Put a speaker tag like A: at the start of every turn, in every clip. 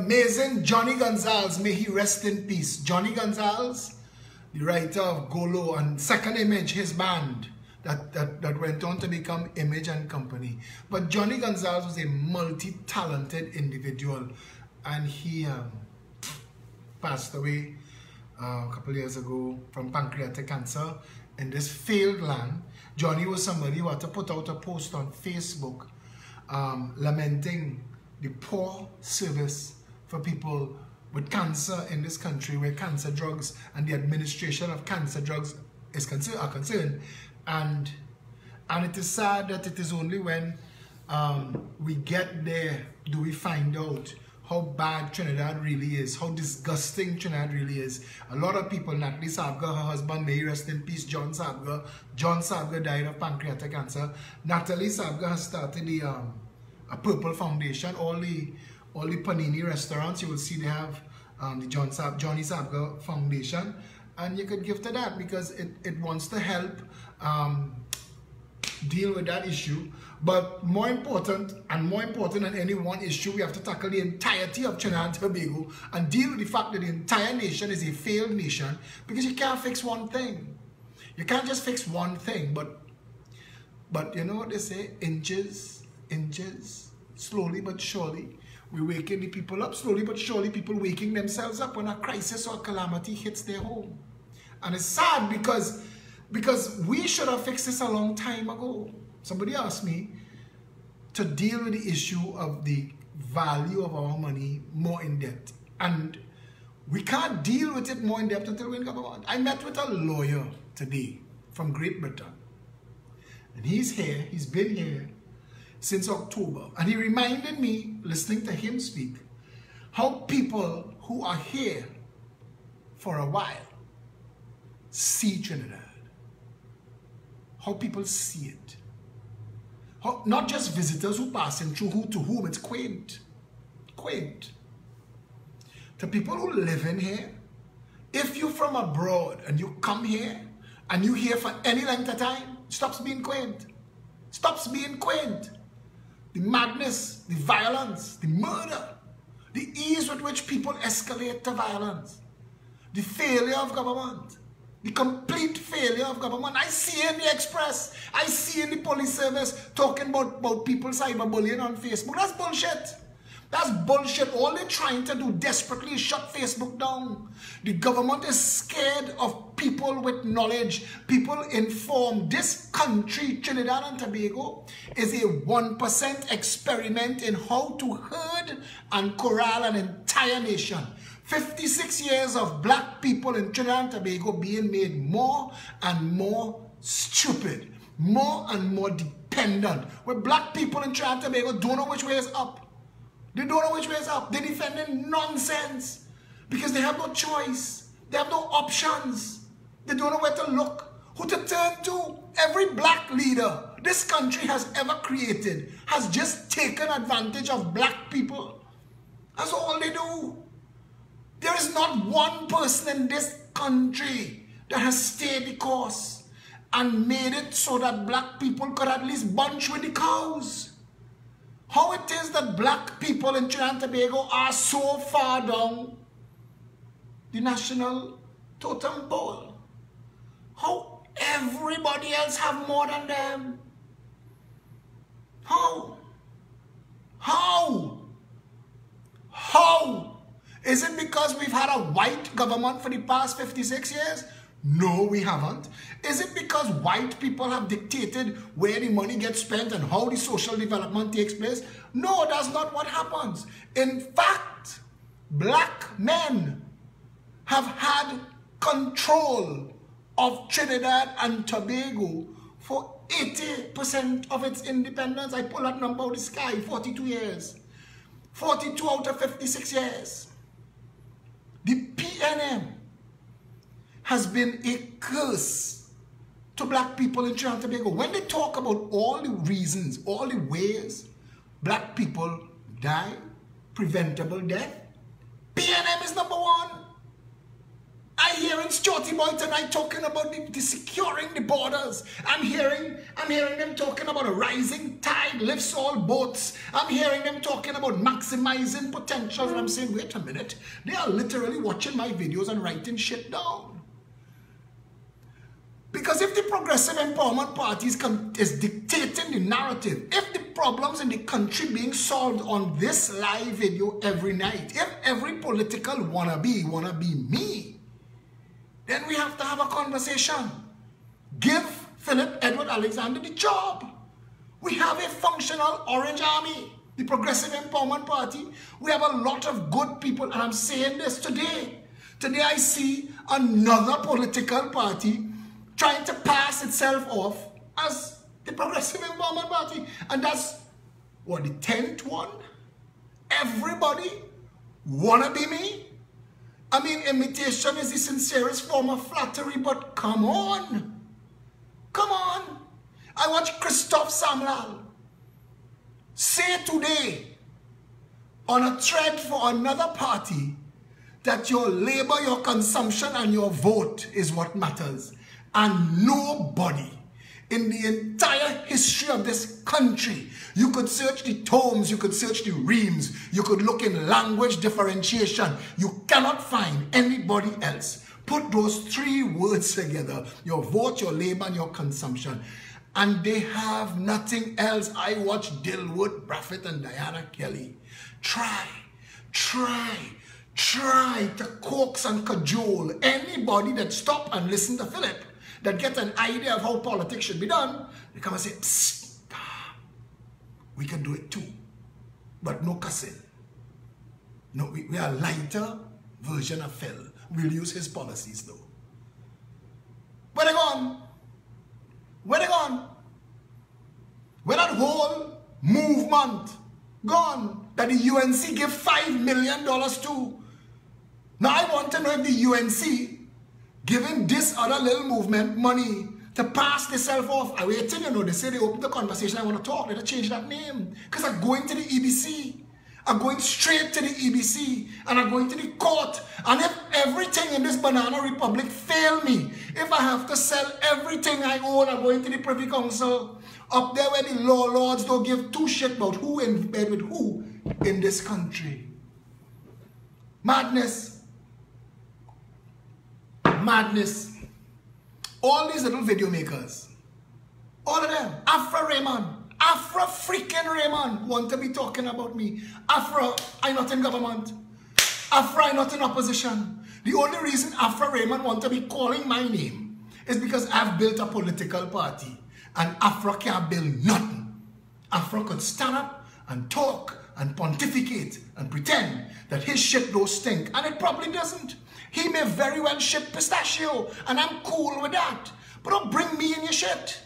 A: amazing Johnny Gonzalez, may he rest in peace. Johnny Gonzalez, the writer of Golo and Second Image, his band that went on to become Image and Company. But Johnny Gonzalez was a multi-talented individual, and he passed away a couple of years ago from pancreatic cancer in this failed land. Johnny was somebody who had to put out a post on Facebook lamenting the poor service for people with cancer in this country, where cancer drugs and the administration of cancer drugs are concerned. And it is sad that it is only when we get there do we find out how bad Trinidad really is, how disgusting Trinidad really is. A lot of people, Natalie Sabga, her husband, may he rest in peace, John Sabga. John Sabga died of pancreatic cancer. Natalie Sabga has started a Purple Foundation. All the Panini restaurants, you will see they have the Johnny Sabga Foundation, and you could give to that because it wants to help deal with that issue. But more important than any one issue, we have to tackle the entirety of Trinidad and Tobago and deal with the fact that the entire nation is a failed nation, because you can't fix one thing. You can't just fix one thing, but you know what they say, inches, slowly but surely. We're waking the people up, slowly but surely people waking themselves up when a crisis or calamity hits their home. And it's sad because we should have fixed this a long time ago. Somebody asked me to deal with the issue of the value of our money more in depth. And we can't deal with it more in depth until we're in government. I met with a lawyer today from Great Britain. And he's here, he's been here since October. And he reminded me, listening to him speak, how people who are here for a while see Trinidad. How people see it. How, not just visitors who passing through, to whom it's quaint. Quaint. To people who live in here, if you're from abroad and you come here and you here for any length of time, it stops being quaint. Stops being quaint. The madness, the violence, the murder, the ease with which people escalate to violence, the failure of government, the complete failure of government. I see in the Express, I see in the police service talking about people cyberbullying on Facebook. That's bullshit. That's bullshit. All they're trying to do desperately is shut Facebook down. The government is scared of people with knowledge, people informed. This country, Trinidad and Tobago, is a 1% experiment in how to herd and corral an entire nation. 56 years of black people in Trinidad and Tobago being made more and more stupid, more and more dependent. Where black people in Trinidad and Tobago don't know which way is up. They don't know which way is up. They're defending nonsense because they have no choice. They have no options. They don't know where to look, who to turn to. Every black leader this country has ever created has just taken advantage of black people. That's all they do. There is not one person in this country that has stayed the course and made it so that black people could at least bunch with the cows. How it is that black people in Trinidad and Tobago are so far down the national totem pole. How everybody else have more than them. How? How? How? Is it because we've had a white government for the past 56 years? No, we haven't. Is it because white people have dictated where the money gets spent and how the social development takes place? No, that's not what happens. In fact, black men have had control of Trinidad and Tobago for 80% of its independence. I pull that number out of the sky, 42 years. 42 out of 56 years. The PNM has been a curse to black people in Trinidad and Tobago. When they talk about all the reasons, all the ways black people die, preventable death, PNM is number one. I hear hearing Shorty Boy tonight talking about the securing the borders. I'm hearing them talking about a rising tide lifts all boats. I'm hearing them talking about maximizing potential. And I'm saying, wait a minute. They are literally watching my videos and writing shit down. Because if the Progressive Empowerment Party is dictating the narrative, if the problems in the country being solved on this live video every night, if every political wannabe me, then we have to have a conversation. Give Philip Edward Alexander the job. We have a functional Orange Army, the Progressive Empowerment Party. We have a lot of good people, and I'm saying this today. Today I see another political party trying to pass itself off as the Progressive Empowerment Party. And that's, what, the 10th one? Everybody wanna be me? I mean, imitation is the sincerest form of flattery, but come on. Come on. I watched Christophe Samlal say today on a thread for another party that your labor, your consumption, and your vote is what matters. And nobody in the entire history of this country, you could search the tomes, you could search the reams, you could look in language differentiation, you cannot find anybody else. Put those three words together, your vote, your labor, and your consumption, and they have nothing else. I watched Dilwood Braffett and Diana Kelly try to coax and cajole anybody that stop and listen to Philip, that get an idea of how politics should be done. They come and say, psst, we can do it too, but no cussing. No, we are a lighter version of Phil. We'll use his policies though. Where they gone? Where they gone? Where that whole movement gone that the UNC give $5 million to? Now I want to know if the UNC giving this other little movement money to pass themselves off. I'm waiting, you know, they say they open the conversation, I want to talk, they change that name. Because I'm going to the EBC. I'm going straight to the EBC. And I'm going to the court. And if everything in this banana republic fail me, if I have to sell everything I own, I'm going to the Privy Council. Up there where the law lords don't give two shit about who in bed with who in this country. Madness. Madness. All these little video makers, all of them, Afro Raymond, Afro freaking Raymond want to be talking about me. Afro, I'm not in government. Afro, I'm not in opposition. The only reason Afro Raymond want to be calling my name is because I've built a political party and Afro can't build nothing. Afro could stand up and talk and pontificate and pretend that his shit don't stink, and it probably doesn't. He may very well ship pistachio, and I'm cool with that. But don't bring me in your shit.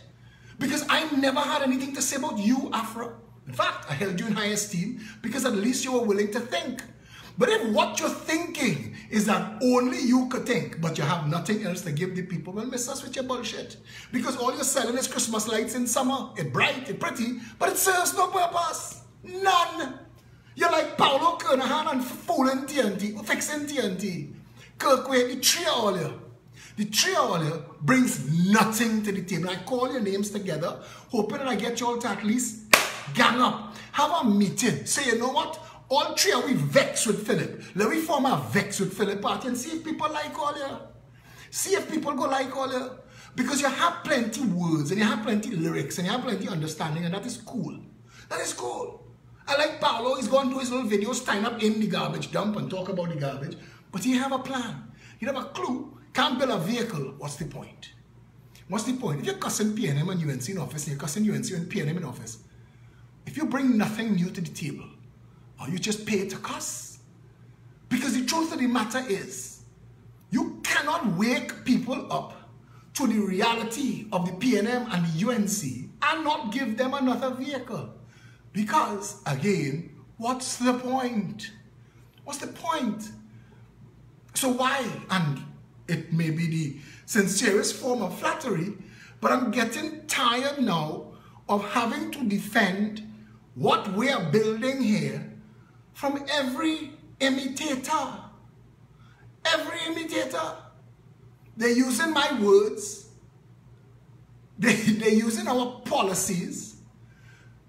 A: Because I never had anything to say about you, Afro. In fact, I held you in high esteem because at least you were willing to think. But if what you're thinking is that only you could think, but you have nothing else to give the people, well, miss us with your bullshit. Because all you're selling is Christmas lights in summer. It's bright, it's pretty, but it serves no purpose. None. You're like Paulo Kernahan and fooling TNT, fixing TNT. Kirkway, the three of all you. The three of all you brings nothing to the table. I call your names together, hoping that I get you all to at least gang up. Have a meeting. Say, you know what? All three of we vex with Philip. Let me form a vex with Philip party and see if people like all you. See if people go like all you. Because you have plenty words and you have plenty lyrics and you have plenty understanding, and that is cool. That is cool. I like Paulo. He's going to do his little videos, stand up in the garbage dump and talk about the garbage. But he have a plan. He have a clue. Can't build a vehicle. What's the point? What's the point? If you're cussing PNM and UNC in office, and you're cussing UNC and PNM in office, if you bring nothing new to the table, or you just pay to cuss. Because the truth of the matter is, you cannot wake people up to the reality of the PNM and the UNC and not give them another vehicle. Because, again, what's the point? What's the point? So why? And it may be the sincerest form of flattery, but I'm getting tired now of having to defend what we are building here from every imitator. Every imitator. They're using my words. They're using our policies.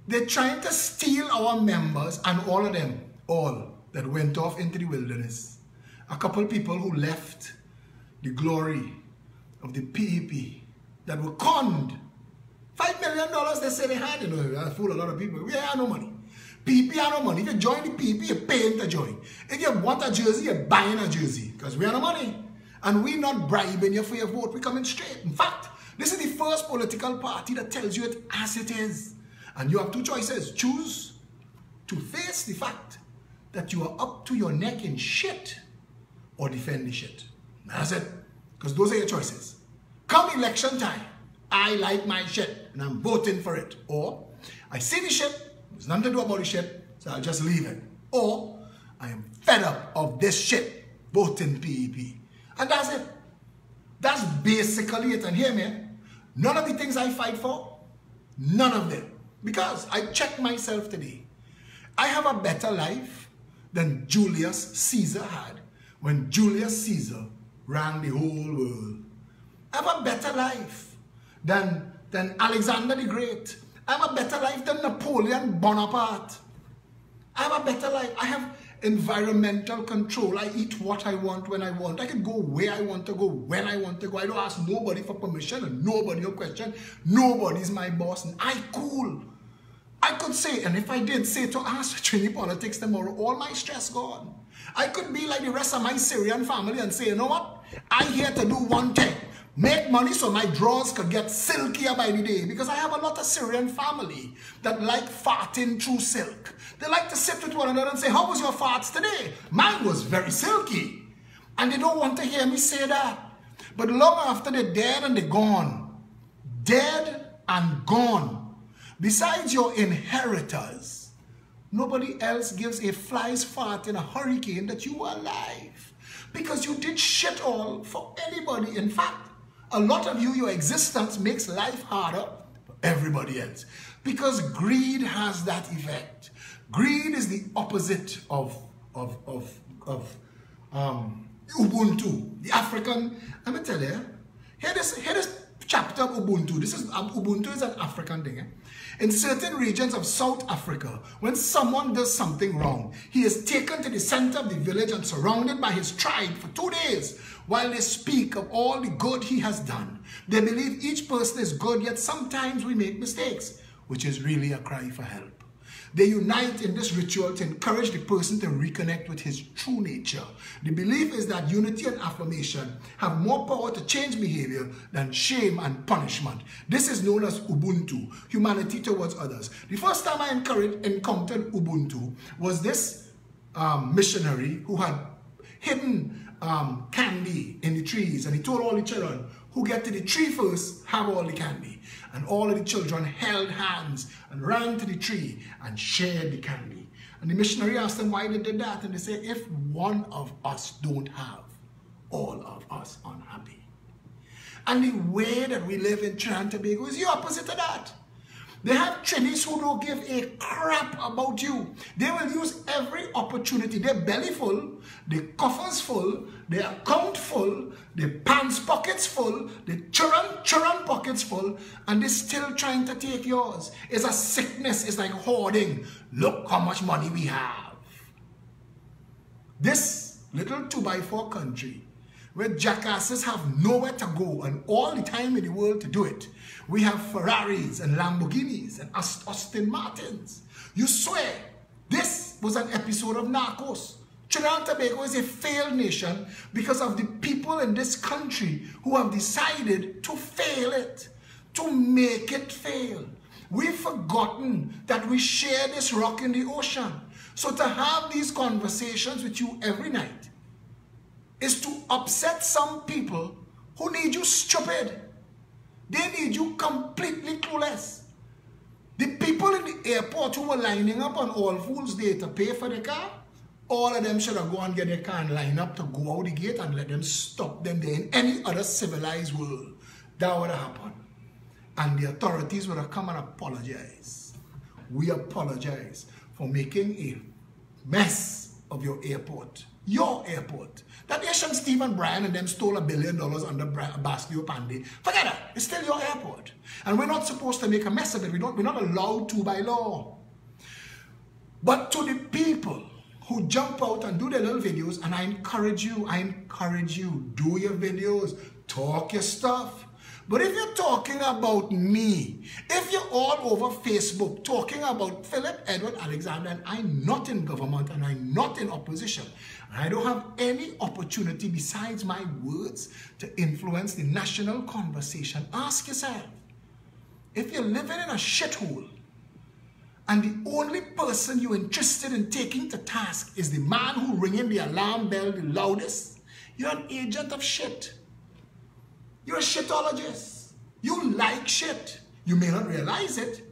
A: They're trying to steal our members, and all of them, all that went off into the wilderness. A couple people who left the glory of the PEP that were conned. $5 million they say they had, you know, I fool a lot of people. We have no money. PEP have no money. If you join the PEP, you're paying to join. If you want a jersey, you're buying a jersey. Because we have no money. And we're not bribing you for your vote. We're coming straight. In fact, this is the first political party that tells you it as it is. And you have two choices. Choose to face the fact that you are up to your neck in shit, or defend the shit. That's it. Because those are your choices. Come election time, I like my shit and I'm voting for it. Or I see the shit, there's nothing to do about the shit, so I'll just leave it. Or I am fed up of this shit, voting PEP. And that's it. That's basically it. And hear me, none of the things I fight for, none of them. Because I checked myself today. I have a better life than Julius Caesar had when Julius Caesar ran the whole world. I have a better life than Alexander the Great. I have a better life than Napoleon Bonaparte. I have a better life. I have environmental control. I eat what I want when I want. I can go where I want to go, when I want to go. I don't ask nobody for permission and nobody no question. Nobody's my boss and I cool. I could say, and if I did say to ask for Trini politics tomorrow, all my stress gone. I could be like the rest of my Syrian family and say, you know what? I'm here to do one thing. Make money so my drawers could get silkier by the day. Because I have a lot of Syrian family that like farting through silk. They like to sit with one another and say, how was your farts today? Mine was very silky. And they don't want to hear me say that. But long after they're dead and they're gone. Dead and gone. Besides your inheritors, nobody else gives a fly's fart in a hurricane that you are alive. Because you did shit all for anybody. In fact, a lot of you, your existence makes life harder for everybody else. Because greed has that effect. Greed is the opposite of Ubuntu. The African, let me tell you, here this chapter of Ubuntu. Ubuntu is an African thing. In certain regions of South Africa, when someone does something wrong, he is taken to the center of the village and surrounded by his tribe for 2 days while they speak of all the good he has done. They believe each person is good, yet sometimes we make mistakes, which is really a cry for help. They unite in this ritual to encourage the person to reconnect with his true nature. The belief is that unity and affirmation have more power to change behavior than shame and punishment. This is known as Ubuntu, humanity towards others. The first time I encountered Ubuntu was this missionary who had hidden candy in the trees, and he told all the children, who get to the tree first, have all the candy. And all of the children held hands and ran to the tree and shared the candy. And the missionary asked them why they did that. And they said, if one of us don't have, all of us unhappy. And the way that we live in Trinidad and Tobago is the opposite of that. They have Trinis who don't give a crap about you. They will use every opportunity. Their belly full, their coffers full, their account full, their pants pockets full, their children pockets full, and they're still trying to take yours. It's a sickness. It's like hoarding. Look how much money we have. This little 2x4 country, where jackasses have nowhere to go and all the time in the world to do it. We have Ferraris and Lamborghinis and Aston Martins. You swear, this was an episode of Narcos. Trinidad and Tobago is a failed nation because of the people in this country who have decided to fail it, to make it fail. We've forgotten that we share this rock in the ocean. So to have these conversations with you every night is to upset some people who need you stupid. They need you completely clueless. The people in the airport who were lining up on All Fools Day to pay for the car, all of them should have gone and get their car and line up to go out the gate and let them stop them there. In any other civilized world, that would have happened. And the authorities would have come and apologize. We apologize for making a mess of your airport. Your airport. That Asian Stephen Bryan and them stole $1 billion under Bastio Pandey. Forget that. It's still your airport. And we're not supposed to make a mess of it. We're not allowed to by law. But to the people who jump out and do their little videos, and I encourage you, do your videos, talk your stuff. But if you're talking about me, if you're all over Facebook talking about Philip Edward Alexander, and I'm not in government and I'm not in opposition, and I don't have any opportunity besides my words to influence the national conversation, ask yourself, if you're living in a shithole, and the only person you're interested in taking to task is the man who ringing the alarm bell the loudest, you're an agent of shit. You're a shitologist. You like shit. You may not realize it.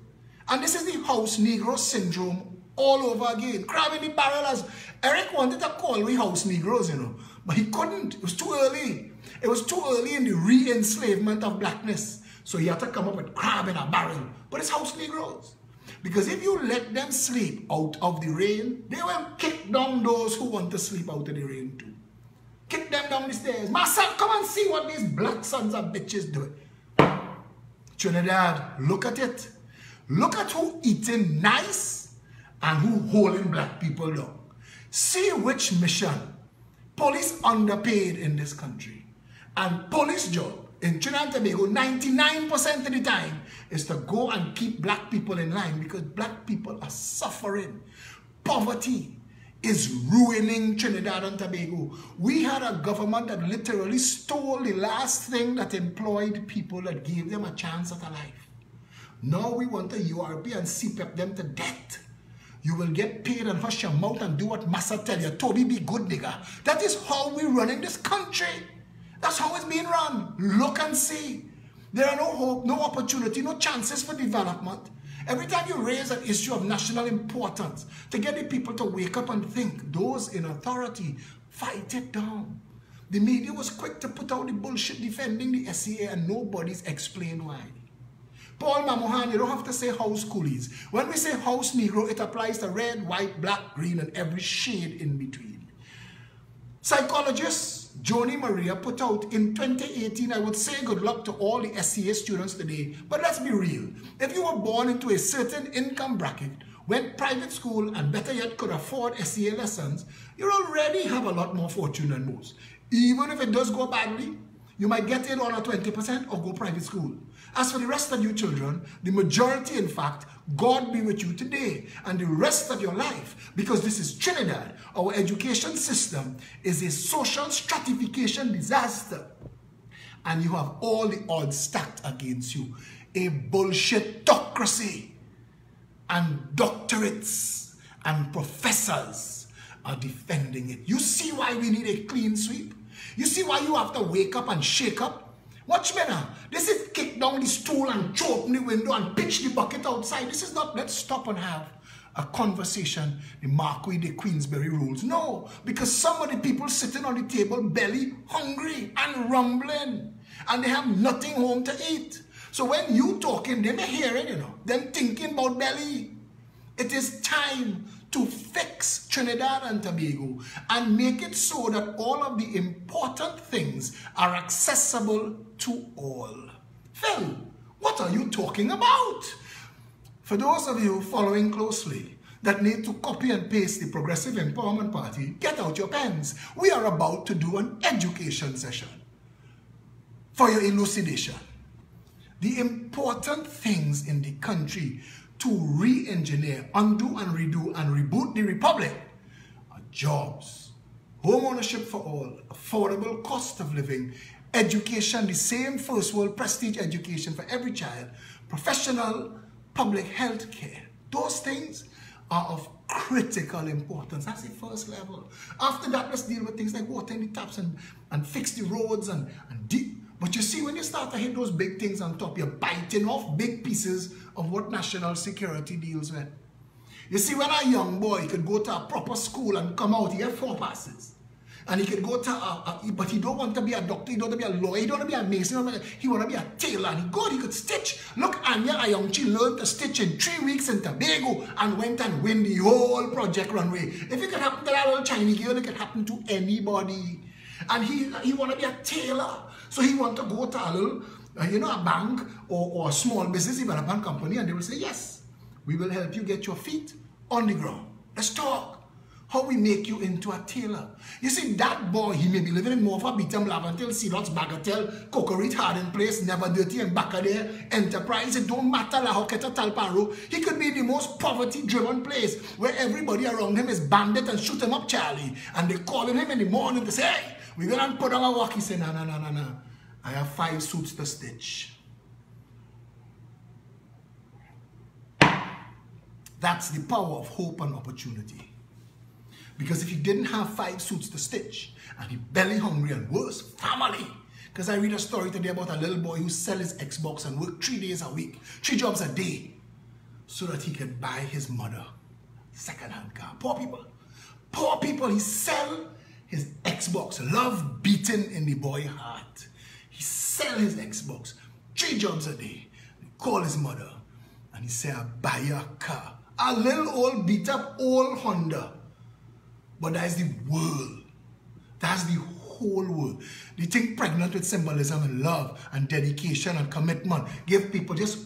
A: And this is the house Negro syndrome all over again. Crab in the barrel, as Eric wanted to call we house Negroes, you know. But he couldn't. It was too early. It was too early in the re-enslavement of blackness. So he had to come up with crab in a barrel. But it's house Negroes. Because if you let them sleep out of the rain, they will kick down those who want to sleep out of the rain too. Kick them down the stairs. Marcel, come and see what these black sons of bitches do. Trinidad, look at it. Look at who eating nice and who holding black people down. See which mission. Police underpaid in this country. And police job in Trinidad and Tobago, 99% of the time, is to go and keep black people in line because black people are suffering. Poverty is ruining Trinidad and Tobago. We had a government that literally stole the last thing that employed people, that gave them a chance at a life. Now we want a URP and CPEP them to death. You will get paid and hush your mouth and do what Massa tell you. Toby, be good, nigga. That is how we run in this country. That's how it's being run. Look and see. There are no hope, no opportunity, no chances for development. Every time you raise an issue of national importance, to get the people to wake up and think, those in authority, fight it down. The media was quick to put out the bullshit defending the SCA and nobody's explained why. Paul Mamohan, you don't have to say house coolies. When we say house Negro, it applies to red, white, black, green, and every shade in between. Psychologists, Joni Maria put out in 2018, I would say good luck to all the SCA students today, but let's be real. If you were born into a certain income bracket, went private school, and better yet could afford SCA lessons, you already have a lot more fortune than most. Even if it does go badly, you might get in on a 20% or go private school. As for the rest of you children, the majority, in fact, God be with you today and the rest of your life, because this is Trinidad. Our education system is a social stratification disaster. And you have all the odds stacked against you. A bullshitocracy and doctorates and professors are defending it. You see why we need a clean sweep? You see why you have to wake up and shake up? Watch me now. This is kick down the stool and throw open the window and pitch the bucket outside. This is not, let's stop and have a conversation, the Marquis de Queensberry rules. No, because some of the people sitting on the table belly hungry and rumbling, and they have nothing home to eat. So when you talking, they may hear it, you know, them thinking about belly. It is time to fix Trinidad and Tobago and make it so that all of the important things are accessible to all. Phil, what are you talking about? For those of you following closely that need to copy and paste the Progressive Empowerment Party, get out your pens. We are about to do an education session for your elucidation. The important things in the country to re-engineer, undo and redo and reboot the republic are jobs, home ownership for all, affordable cost of living, education, the same first world prestige education for every child, professional public health care. Those things are of critical importance. That's the first level. After that, let's deal with things like water in the taps and fix the roads and deep. But you see, when you start to hit those big things on top, you're biting off big pieces of what national security deals with. You see, when a young boy could go to a proper school and come out, he had 4 passes. And he could go to but he don't want to be a doctor, he don't want to be a lawyer, he don't want to be a mason, he want to be a tailor. And he could stitch. Look, Anya Ayongchi learned to stitch in 3 weeks in Tobago and went and win the whole Project Runway. If it could happen to that little Chinese girl, it could happen to anybody. And he want to be a tailor. So he want to go to a little, a bank or a small business development company, and they will say, yes, we will help you get your feet on the ground. Let's talk. How we make you into a tailor. You see, that boy, he may be living in more of a Beatum Lavantil, Seadots, Bagatelle, Cocorite, Hardin Place, Never Dirty, and back there, Enterprise. It don't matter how Keta Talparo. He could be the most poverty-driven place where everybody around him is bandit and shoot him up, Charlie. And they calling him in the morning to say, hey, we're going to put on a walk. He said, no. I have 5 suits to stitch. That's the power of hope and opportunity. Because if you didn't have 5 suits to stitch, and you're belly hungry and worse, family. Because I read a story today about a little boy who sells his Xbox and work 3 days a week, 3 jobs a day, so that he could buy his mother second-hand car. Poor people. Poor people, he sell his Xbox. Love beating in the boy heart. He sell his Xbox, 3 jobs a day. He call his mother, and he say, I buy you a car. A little old beat-up old Honda. But that's the world. That's the whole world. They think pregnant with symbolism and love and dedication and commitment. Give people, just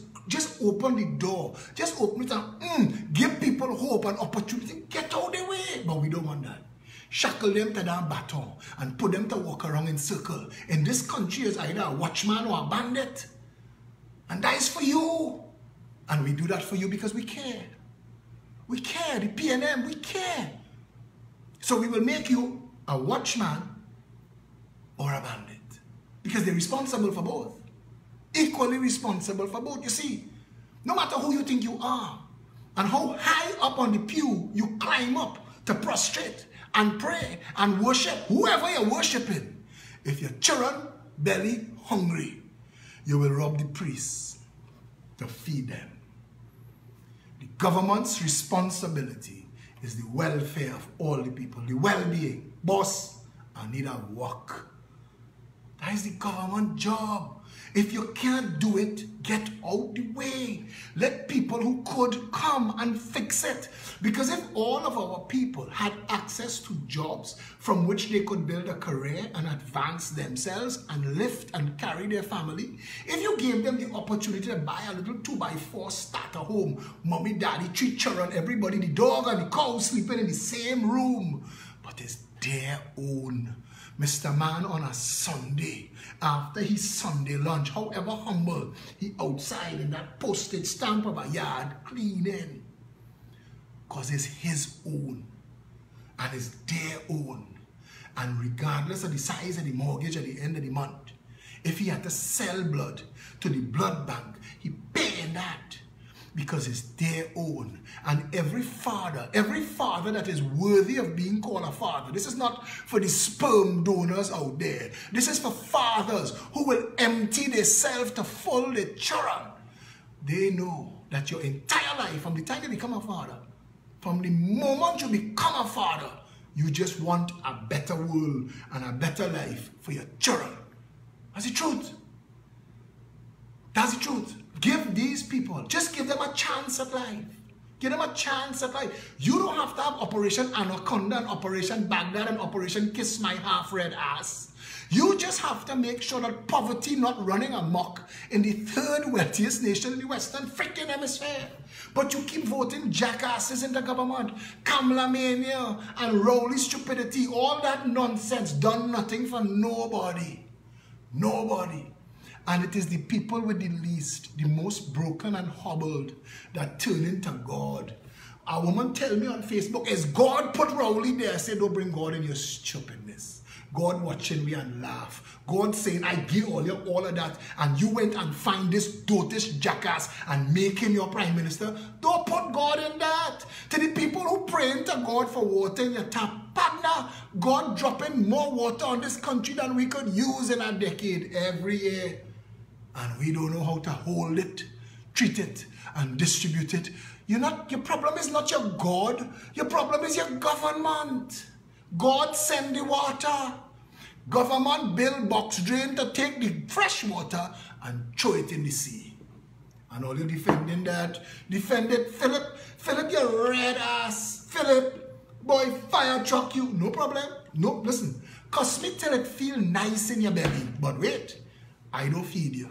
A: open the door. Just open it and give people hope and opportunity. Get out of the way. But we don't want that. Shackle them to that baton and put them to walk around in circle. In this country is either a watchman or a bandit. And that is for you. And we do that for you because we care. We care. The PNM, we care. So we will make you a watchman or a bandit. Because they're responsible for both. Equally responsible for both. You see, no matter who you think you are and how high up on the pew you climb up to prostrate and pray and worship whoever you're worshiping, if your children belly hungry, you will rob the priests to feed them. The government's responsibility is the welfare of all the people, the well-being. Boss, I need a work. That is the government job. If you can't do it, get out the way. Let people who could come and fix it. Because if all of our people had access to jobs from which they could build a career and advance themselves and lift and carry their family, if you gave them the opportunity to buy a little 2x4 starter home, mommy, daddy, 3 children, everybody, the dog and the cow sleeping in the same room, but it's their own. Mr. Man on a Sunday, after his Sunday lunch, however humble, he outside in that postage stamp of a yard cleaning. Because it's his own. And it's their own. And regardless of the size of the mortgage at the end of the month, if he had to sell blood to the blood bank, he paying that. Because it's their own. And every father that is worthy of being called a father, this is not for the sperm donors out there. This is for fathers who will empty themselves to full their children. They know that your entire life, from the time you become a father, from the moment you become a father, you just want a better world and a better life for your children. That's the truth. That's the truth. Give these people, just give them a chance at life. Give them a chance at life. You don't have to have Operation Anaconda and Operation Baghdad and Operation Kiss My Half-Red Ass. You just have to make sure that poverty not running amok in the 3rd wealthiest nation in the Western freaking hemisphere. But you keep voting jackasses in the government, Kamala mania and Rowley stupidity, all that nonsense, done nothing for nobody. Nobody. And it is the people with the least, the most broken and hobbled, that turn into God. A woman tell me on Facebook, is God put Rowley there? I say, don't bring God in your stupidness. God watching me and laugh. God saying, I give all you all of that, and you went and find this dotish jackass and make him your prime minister. Don't put God in that. To the people who praying to God for water in your tap, partner, God dropping more water on this country than we could use in a decade every year. And we don't know how to hold it, treat it, and distribute it. Your problem is not your God. Your problem is your government. God send the water. Government build box drain to take the fresh water and throw it in the sea. And all you defending that, defend it. Philip, you red ass. Philip, boy, fire truck you. No problem. No, listen. Cuss me till it feel nice in your belly. But wait, I don't feed you.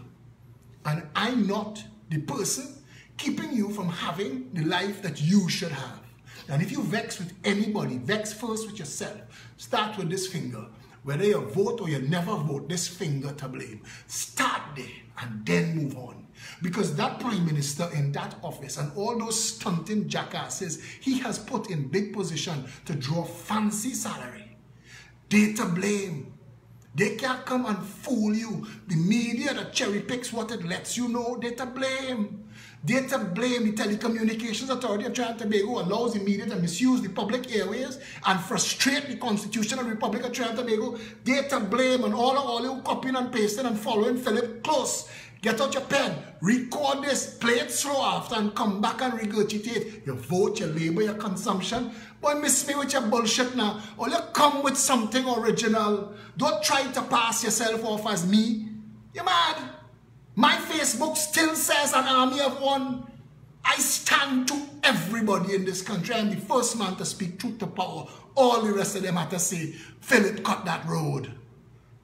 A: And I'm not the person keeping you from having the life that you should have. And if you vex with anybody, vex first with yourself. Start with this finger. Whether you vote or you never vote, this finger to blame. Start there and then move on. Because that prime minister in that office and all those stunting jackasses he has put in big position to draw fancy salary, they to blame. They can't come and fool you. The media that cherry picks what it lets you know, they to blame. They to blame. The Telecommunications Authority of Trinidad and Tobago allows the media to misuse the public airways and frustrate the Constitutional Republic of Trinidad and Tobago. They to blame, and all you copying and pasting and following Philip close. Get out your pen, record this, play it slow after, and come back and regurgitate. Your vote, your labor, your consumption. Boy, miss me with your bullshit now. Or you come with something original. Don't try to pass yourself off as me. You're mad. My Facebook still says an army of one. I stand to everybody in this country. I'm the first man to speak truth to power. All the rest of them have to say, Philip cut that road.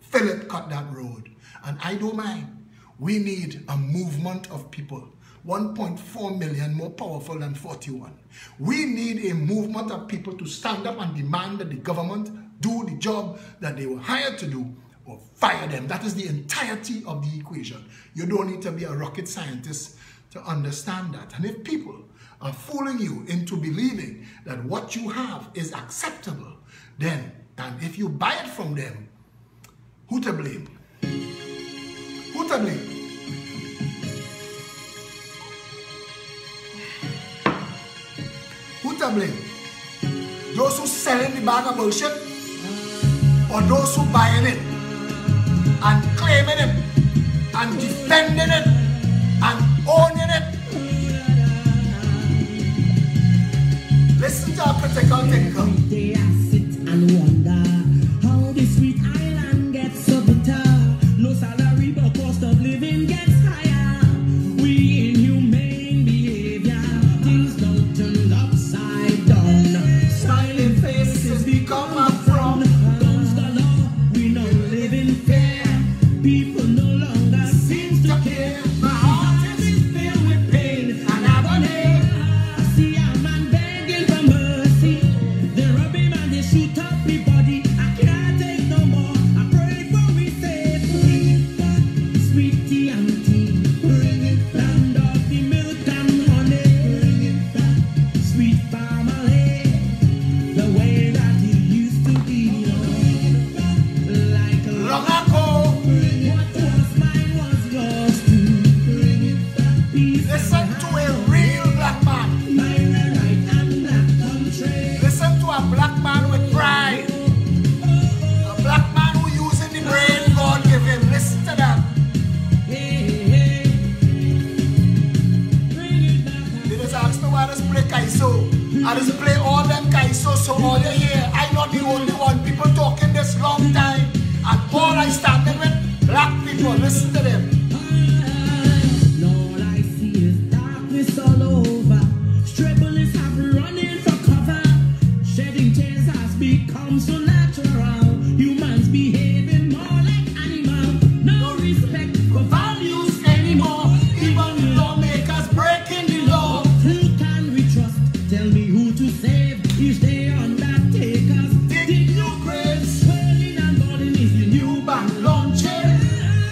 A: Philip cut that road. And I don't mind. We need a movement of people, 1.4 million more powerful than 41. We need a movement of people to stand up and demand that the government do the job that they were hired to do, or fire them. That is the entirety of the equation. You don't need to be a rocket scientist to understand that. And if people are fooling you into believing that what you have is acceptable, then, and if you buy it from them, who to blame? Who to blame? Who to blame? Those who selling the bag of bullshit, or those who buying it and claiming it and defending it and owning it? Listen to our critical thinker.
B: They sit and wonder how this sweet island gets so bitter. No salary, but cost of living gets higher. We inhumane behavior, things don't turn upside down.
A: Smiling faces become a frown.
B: Guns the law, we no live in fear. People no longer seem to care. My heart is filled with pain and agony. I see a man begging for mercy. They rob him and they shoot up my body. I can't take no more. I pray for we safety. Sweet tea and tea, bring it. Land of the milk and honey, bring it. Sweet family, the way that it used to be. Like a
A: Long ago,
B: what was mine was yours too. Peace
A: listen to a real black man.
B: my right and black country.
A: Listen to a black man with pride. A black man who using the brain God gave him. Listen to that.
B: Hey, bring it back.
A: They just ask me why I just play Kaiso. I just play all them Kaiso, so all you hear, I'm not the only one. People talking this long time. And all I standing with, black people. Listen to them.
B: And all I see is darkness all over. Stragglers have running for cover. Shedding tears has become so natural. Humans behaving more like animals. No respect for values anymore. Even lawmakers breaking the law. Who can we trust? Tell me who to save. If they undertakers dig new graves. Swelling and burning is the new bank launching.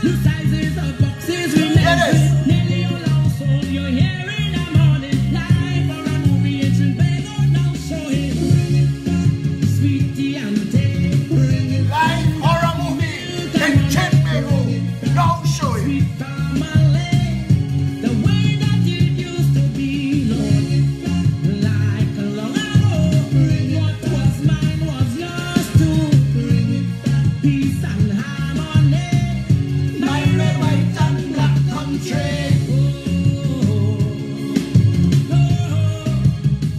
B: New sizes of boxes we
A: Yes.
B: nearly all household. You're here in the morning. Live for a movie in Trinbago now showing. Sweet tea and tea.
A: Live horror movie in Trinbago. Now showing.
B: Sweet family, the way that it used to be, Lord. Like long ago, what was mine was yours too. Peace and harmony, my red, white and black country.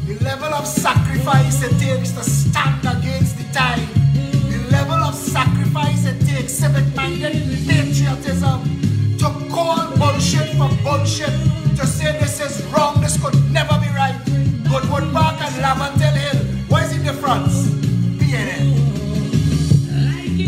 A: The level of sacrifice it takes to stand against the tide. The level of sacrifice it takes, civic-minded patriotism, to call bullshit for bullshit, to say this is wrong, this could never be right. Goodwood Park and Laventille Hill, what is the difference? PNN.
B: Like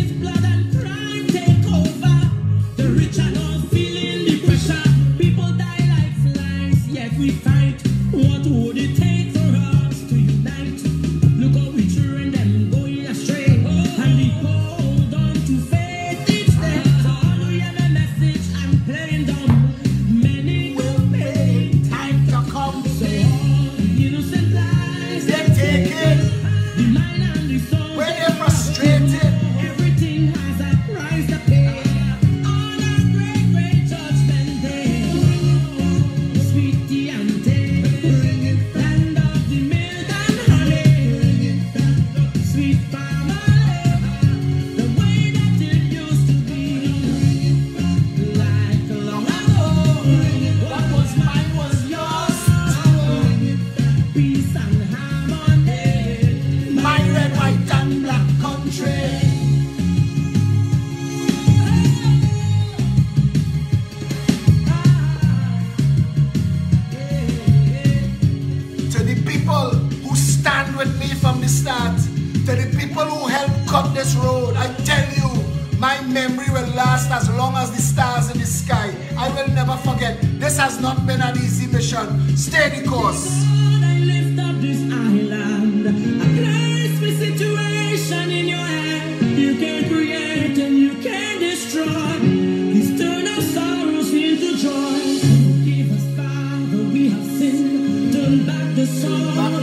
A: memory will last as long as the stars in the sky. I will never forget. This has not been an easy mission. Stay the course.
B: Lord, I lift up this island. I place my situation in your hand. You can create and you can destroy. Please turn our sorrows into joy. Forgive us, Father, we have sinned. Turn back the sorrow,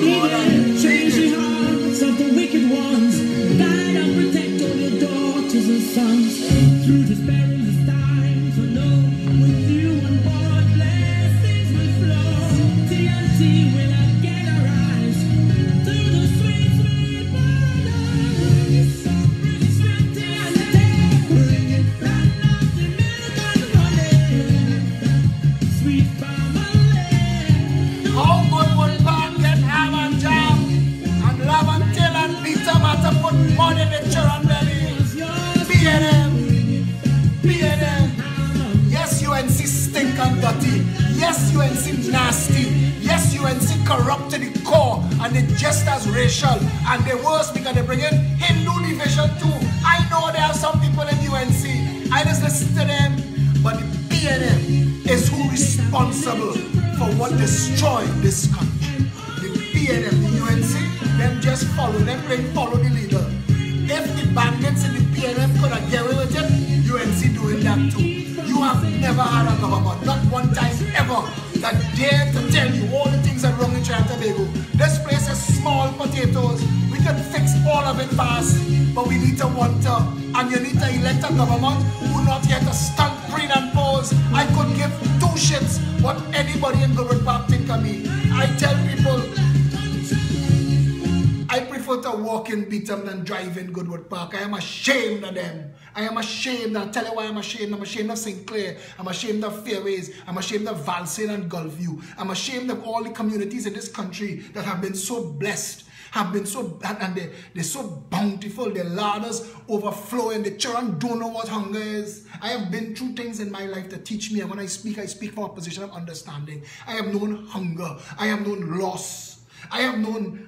B: Lord, and change the hearts of the wicked ones. Guide and protect all your daughters and sons through this perilous time. So know with you on board, blessings will flow. TNT will again arise through the sweet, sweet water. It's so pretty, sweet TNT. Bring it back now, the milk and honey. Sweet family.
A: How good would Park get ham and jam and love and tail and Peter matter put money in the children belly? B&M. Yes, UNC stink and dirty. Yes, UNC nasty. Yes, UNC corrupt to the core, and they just as racial. And they worse because they bring in Hindu division too. I know there are some people in UNC. I just listen to them. But the B&M is who responsible for what destroyed this country. The B&M, the UNC, them just follow them, follow the leader. If the bandits in the B&M could have get away with it, UNC doing that too. You have never had a government, not one time ever, that dare to tell you all the things that are wrong in Trinidad and Tobago. This place is small potatoes. We can fix all of it fast, but we need to want to, and you need to elect a government who not here to stunt, preen and pose. I could give two shits what anybody in Goodwood Park think of me. I tell people, I prefer to walk in Beetham than drive in Goodwood Park. I am ashamed of them. I am ashamed. I'll tell you why I'm ashamed. I'm ashamed of St. Clair. I'm ashamed of Fairways. I'm ashamed of Valsayn and Gulfview. I'm ashamed of all the communities in this country that have been so blessed, have been so, and they're so bountiful. Their larders overflowing. The children don't know what hunger is. I have been through things in my life that teach me, and when I speak from a position of understanding. I have known hunger. I have known loss. I have known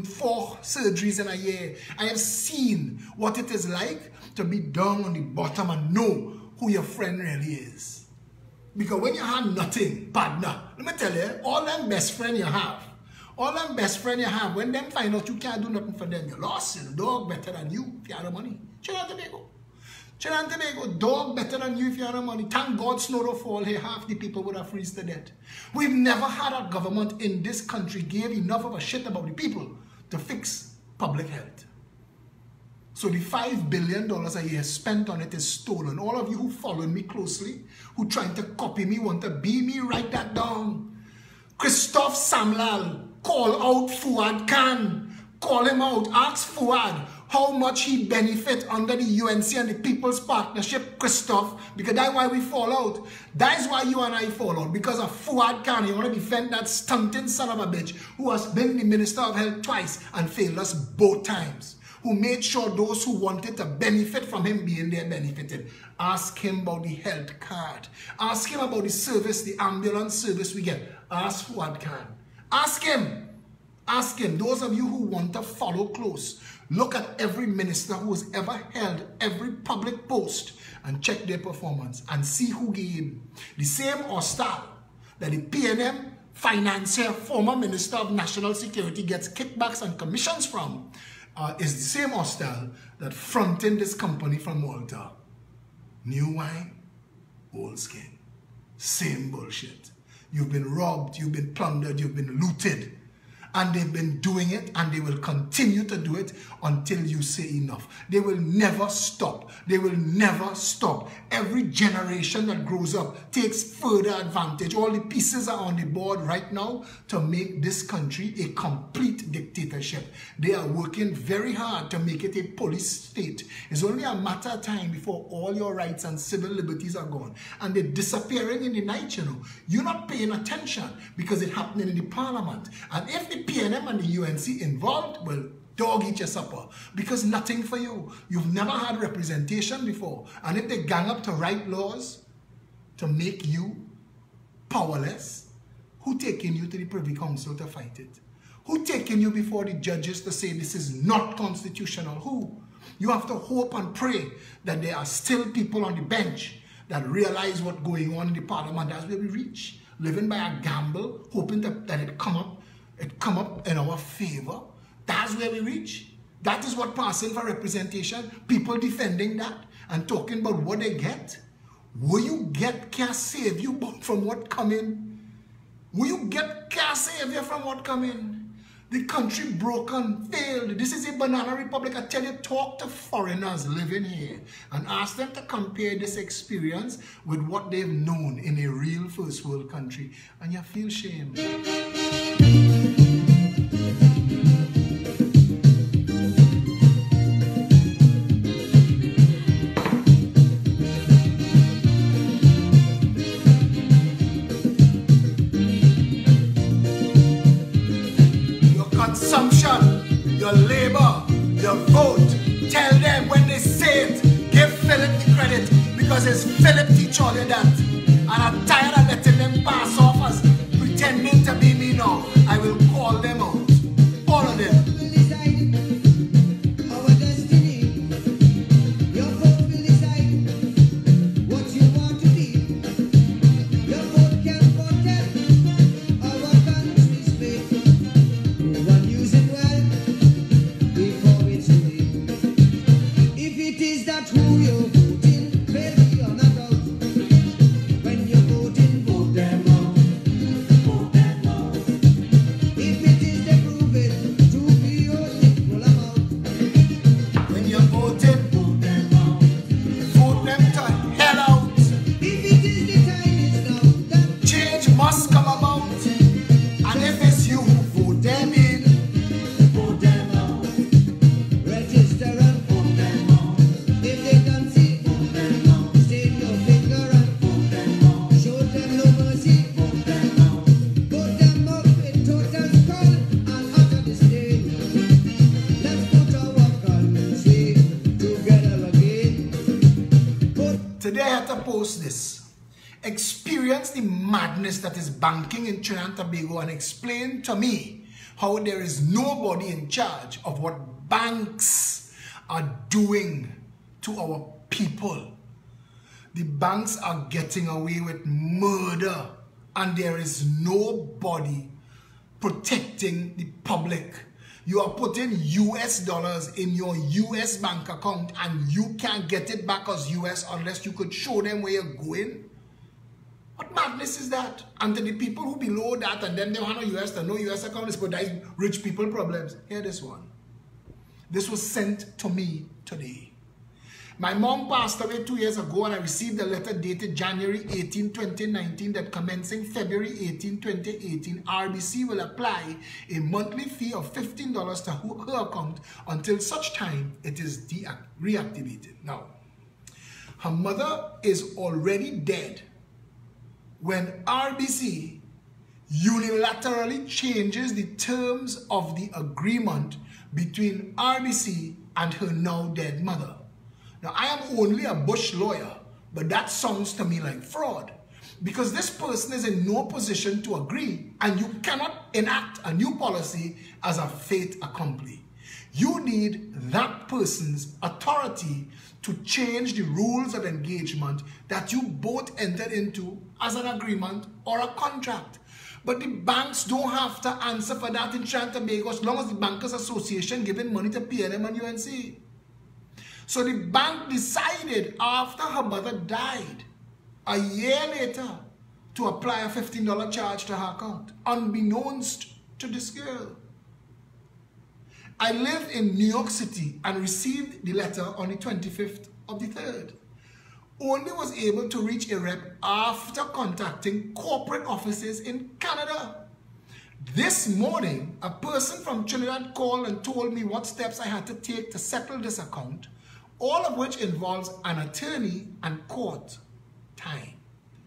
A: 4 surgeries in a year. I have seen what it is like to be down on the bottom and know who your friend really is. Because when you have nothing, partner, let me tell you, all them best friend you have, when them find out you can't do nothing for them, you lost. You dog better than you if you have the money. Trinidad and Tobago, dog better than you if you have the money. Thank God snow don't fall here, half the people would have freezed to death. We've never had a government in this country gave enough of a shit about the people to fix public health. So the $5 billion a year spent on it is stolen. All of you who follow me closely, who trying to copy me, want to be me, write that down. Christophe Samlal, call out Fuad Khan. Call him out. Ask Fuad how much he benefit under the UNC and the People's Partnership, Christophe, because that's why we fall out. That is why you and I fall out, because of Fuad Khan. You want to defend that stunting son of a bitch who has been the Minister of Health twice and failed us both times, who made sure those who wanted to benefit from him being there benefited. Ask him about the health card. Ask him about the service, the ambulance service we get. Ask Fuad Khan. Ask him. Ask him. Those of you who want to follow close, look at every minister who has ever held every public post and check their performance and see who gave him. The same hostile that the PNM financier, former Minister of National Security, gets kickbacks and commissions from is the same hostile that fronting this company from Malta. New wine, old skin. Same bullshit. You've been robbed, you've been plundered, you've been looted. And they've been doing it, and they will continue to do it until you say enough. They will never stop. They will never stop. Every generation that grows up takes further advantage. All the pieces are on the board right now to make this country a complete dictatorship. They are working very hard to make it a police state. It's only a matter of time before all your rights and civil liberties are gone. And they're disappearing in the night, you know. You're not paying attention because it's happening in the parliament. And if the PNM and the UNC involved, well, dog eat your supper, because nothing for you. You've never had representation before. And if they gang up to write laws to make you powerless, who taking you to the Privy Council to fight it? Who taking you before the judges to say this is not constitutional? Who? You have to hope and pray that there are still people on the bench that realize what's going on in the parliament. That's where we reach. Living by a gamble, hoping that it come up in our favor. That's where we reach. That is what passing for representation. People defending that and talking about what they get. What you get can't save you from what come in. What you get can't save you from what come in. The country broken, failed. This is a banana republic. I tell you, talk to foreigners living here and ask them to compare this experience with what they've known in a real first world country, and you feel shame. Consumption, your labor, your vote. Tell them when they say it, give Philip the credit, because it's Philip teach all of that. And I'm tired of letting them pass off as pretending to be me now. I will call them out. All of them. Today I had to post this. Experience the madness that is banking in Trinidad and Tobago and explain to me how there is nobody in charge of what banks are doing to our people. The banks are getting away with murder and there is nobody protecting the public. You are putting US dollars in your US bank account and you can't get it back as US unless you could show them where you're going. What madness is that? And to the people who below that and then they want a US, no US account is for these rich people problems. Hear this one. This was sent to me today. My mom passed away 2 years ago and I received a letter dated January 18, 2019 that commencing February 18, 2018, RBC will apply a monthly fee of $15 to her account until such time it is reactivated. Now, her mother is already dead when RBC unilaterally changes the terms of the agreement between RBC and her now dead mother. Now, I am only a bush lawyer, but that sounds to me like fraud because this person is in no position to agree and you cannot enact a new policy as a fait accompli. You need that person's authority to change the rules of engagement that you both entered into as an agreement or a contract. But the banks don't have to answer for that in Trinidad and Tobago as long as the Bankers Association giving money to PNM and UNC. So the bank decided after her mother died, a year later, to apply a $15 charge to her account, unbeknownst to this girl. I live in New York City and received the letter on the 25th of the 3rd. Only was able to reach a rep after contacting corporate offices in Canada. This morning, a person from Trinidad called and told me what steps I had to take to settle this account, all of which involves an attorney and court time.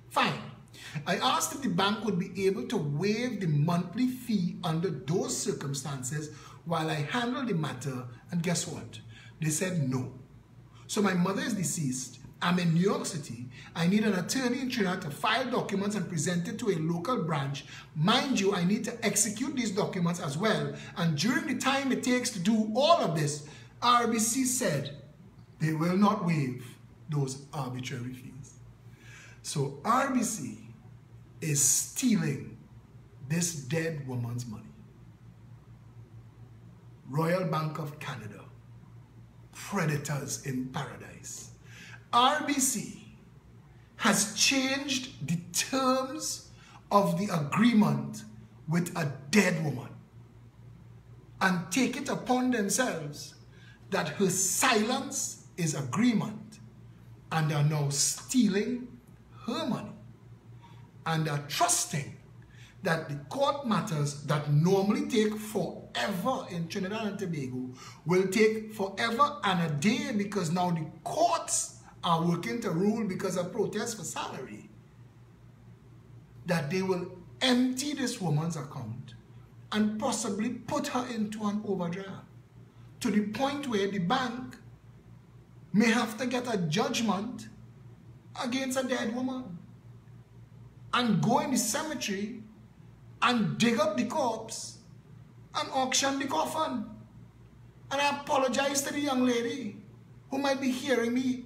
A: Fine. I asked if the bank would be able to waive the monthly fee under those circumstances while I handled the matter, and guess what? They said no. So my mother is deceased. I'm in New York City. I need an attorney in Trinidad to file documents and present it to a local branch. Mind you, I need to execute these documents as well. And during the time it takes to do all of this, RBC said they will not waive those arbitrary fees. So RBC is stealing this dead woman's money. Royal Bank of Canada, predators in paradise. RBC has changed the terms of the agreement with a dead woman and take it upon themselves that her silence is agreement, and are now stealing her money and are trusting that the court matters that normally take forever in Trinidad and Tobago will take forever and a day, because now the courts are working to rule because of protests for salary, that they will empty this woman's account and possibly put her into an overdraft, to the point where the bank may have to get a judgment against a dead woman and go in the cemetery and dig up the corpse and auction the coffin. And I apologize to the young lady who might be hearing me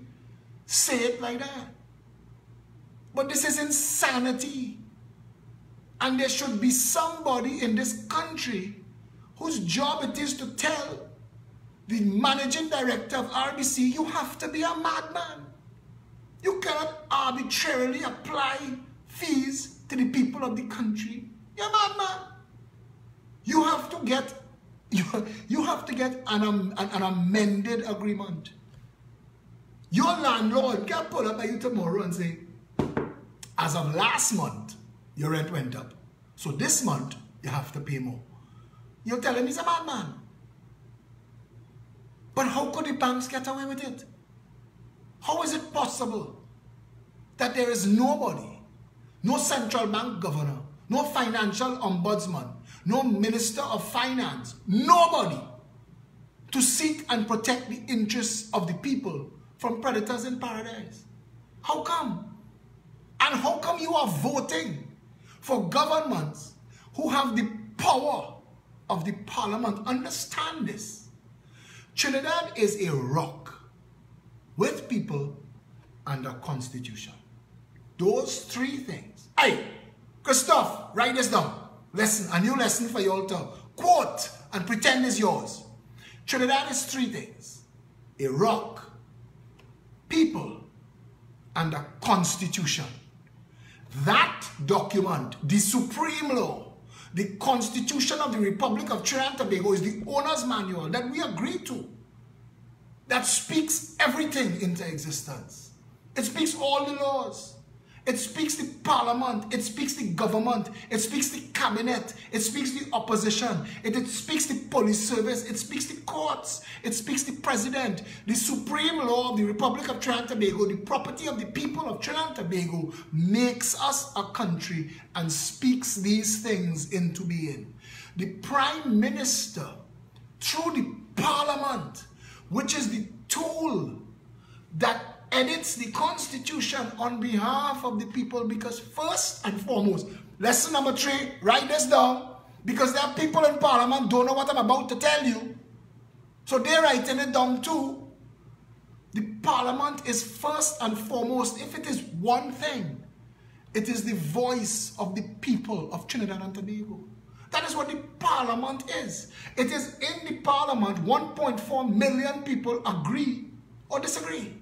A: say it like that. But this is insanity. And there should be somebody in this country whose job it is to tell the managing director of RBC, you have to be a madman. You cannot arbitrarily apply fees to the people of the country. You're a madman. You have to get an amended agreement. Your landlord can pull up at you tomorrow and say, as of last month, your rent went up. So this month, you have to pay more. You're telling me he's a madman. But how could the banks get away with it? How is it possible that there is nobody, no central bank governor, no financial ombudsman, no minister of finance, nobody to seek and protect the interests of the people from predators in paradise? How come? And how come you are voting for governments who have the power of the parliament? Understand this. Trinidad is a rock with people and a constitution. Those three things. Hey, Christophe, write this down. Lesson, a new lesson for you all to quote and pretend is yours. Trinidad is three things: a rock, people, and a constitution. That document, the supreme law, the Constitution of the Republic of Trinidad and Tobago, is the owner's manual that we agreed to, that speaks everything into existence. It speaks all the laws. It speaks the parliament. It speaks the government. It speaks the cabinet. It speaks the opposition. It speaks the police service. It speaks the courts. It speaks the president. The supreme law of the Republic of Trinidad and Tobago, the property of the people of Trinidad and Tobago, makes us a country and speaks these things into being. The Prime Minister, through the Parliament, which is the tool that edits the Constitution on behalf of the people, because first and foremost, lesson number 3, write this down, because there are people in Parliament don't know what I'm about to tell you, so they're writing it down too. The Parliament is first and foremost, if it is one thing, it is the voice of the people of Trinidad and Tobago. That is what the Parliament is. It is in the Parliament 1.4 million people agree or disagree.